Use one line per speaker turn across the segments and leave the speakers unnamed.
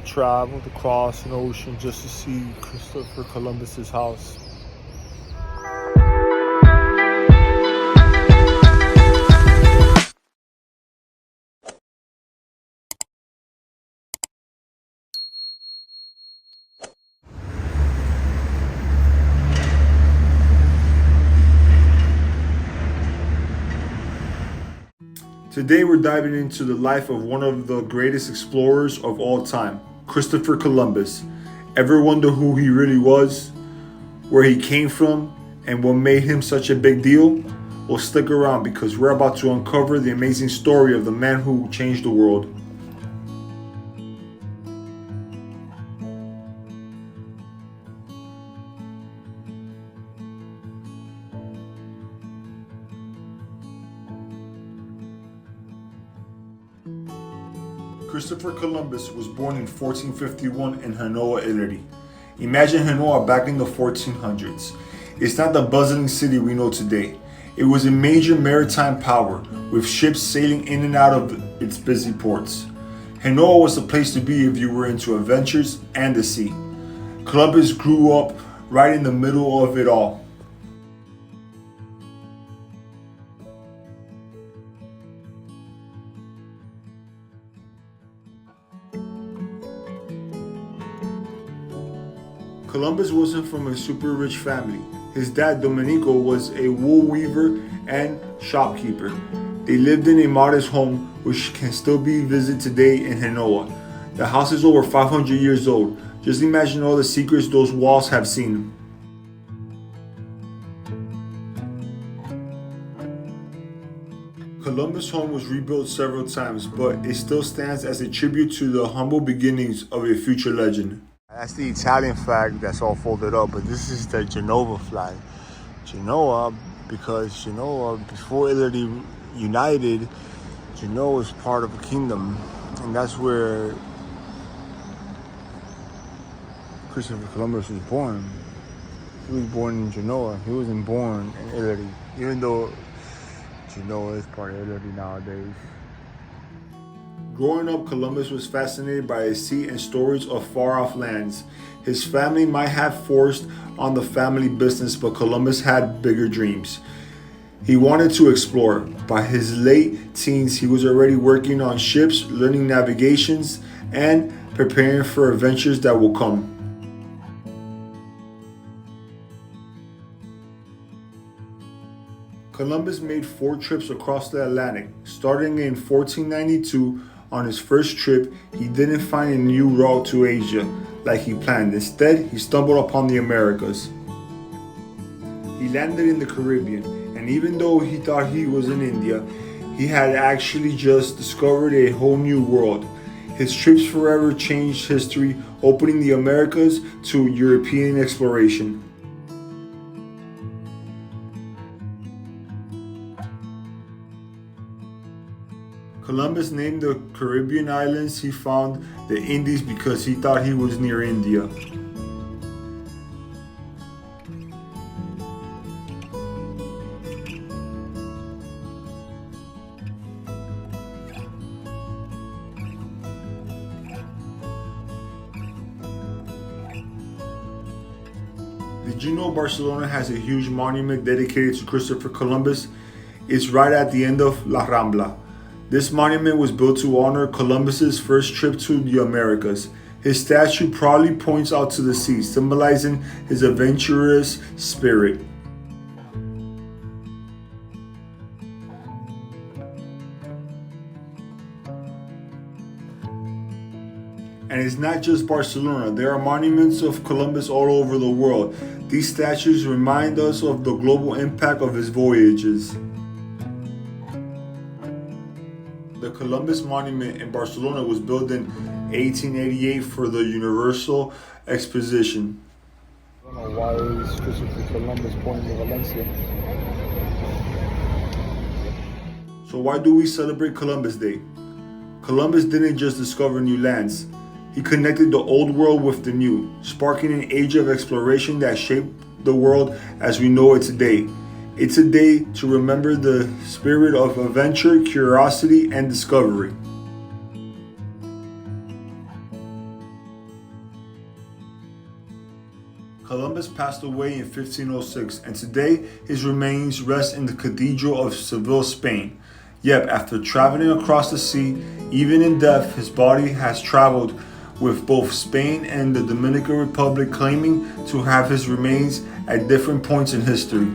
traveled across an ocean just to see Christopher Columbus's house. Today we're diving into the life of one of the greatest explorers of all time, Christopher Columbus. Ever wonder who he really was, where he came from, and what made him such a big deal? Well, stick around because we're about to uncover the amazing story of the man who changed the world. Christopher Columbus was born in 1451 in Genoa, Italy. Imagine Genoa back in the 1400s. It's not the bustling city we know today. It was a major maritime power, with ships sailing in and out of its busy ports. Genoa was the place to be if you were into adventures and the sea. Columbus grew up right in the middle of it all. Columbus wasn't from a super rich family. His dad, Domenico, was a wool weaver and shopkeeper. They lived in a modest home which can still be visited today in Genoa. The house is over 500 years old. Just imagine all the secrets those walls have seen. Columbus' home was rebuilt several times, but it still stands as a tribute to the humble beginnings of a future legend. That's the Italian flag that's all folded up, but this is the Genoa flag. Genoa, because Genoa, before Italy united, Genoa was part of a kingdom, and that's where Christopher Columbus was born. He was born in Genoa. He wasn't born in Italy, even though Genoa is part of Italy nowadays. Growing up, Columbus was fascinated by the sea and stories of far-off lands. His family might have forced on the family business, but Columbus had bigger dreams. He wanted to explore. By his late teens, he was already working on ships, learning navigations, and preparing for adventures that will come. Columbus made 4 trips across the Atlantic, starting in 1492. On his first trip, he didn't find a new route to Asia like he planned. Instead, he stumbled upon the Americas. He landed in the Caribbean, and even though he thought he was in India, he had actually just discovered a whole new world. His trips forever changed history, opening the Americas to European exploration. Columbus named the Caribbean islands he found the Indies because he thought he was near India. The Genoa, Barcelona has a huge monument dedicated to Christopher Columbus. It's right at the end of La Rambla. This monument was built to honor Columbus's first trip to the Americas. His statue proudly points out to the sea, symbolizing his adventurous spirit. And it's not just Barcelona. There are monuments of Columbus all over the world. These statues remind us of the global impact of his voyages. The Columbus Monument in Barcelona was built in 1888 for the Universal Exposition. I don't know why is Christopher Columbus born in Valencia. So why do we celebrate Columbus Day? Columbus didn't just discover new lands. He connected the old world with the new, sparking an age of exploration that shaped the world as we know it today. It's a day to remember the spirit of adventure, curiosity, and discovery. Columbus passed away in 1506, and today his remains rest in the Cathedral of Seville, Spain. Yet, after traveling across the sea, even in death, his body has traveled with both Spain and the Dominican Republic, claiming to have his remains at different points in history.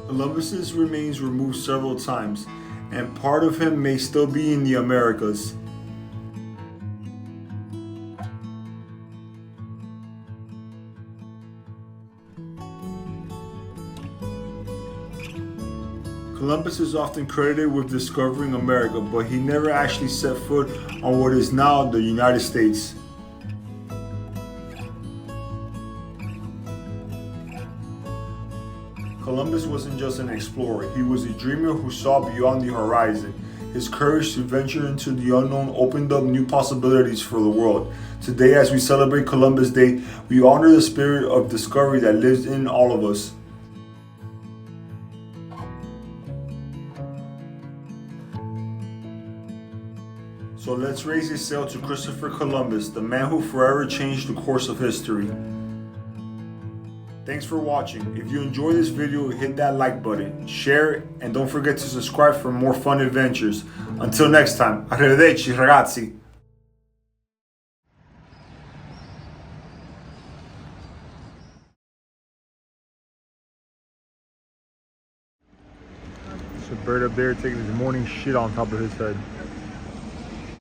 Columbus's remains were moved several times, and part of him may still be in the Americas. Columbus is often credited with discovering America, but he never actually set foot on what is now the United States. Columbus wasn't just an explorer, he was a dreamer who saw beyond the horizon. His courage to venture into the unknown opened up new possibilities for the world. Today, as we celebrate Columbus Day, we honor the spirit of discovery that lives in all of us. So let's raise a sail to Christopher Columbus, the man who forever changed the course of history. Thanks for watching. If you enjoyed this video, hit that like button, share it, and don't forget to subscribe for more fun adventures. Until next time, arrivederci ragazzi! There's a bird up there taking his morning shit on top of his head.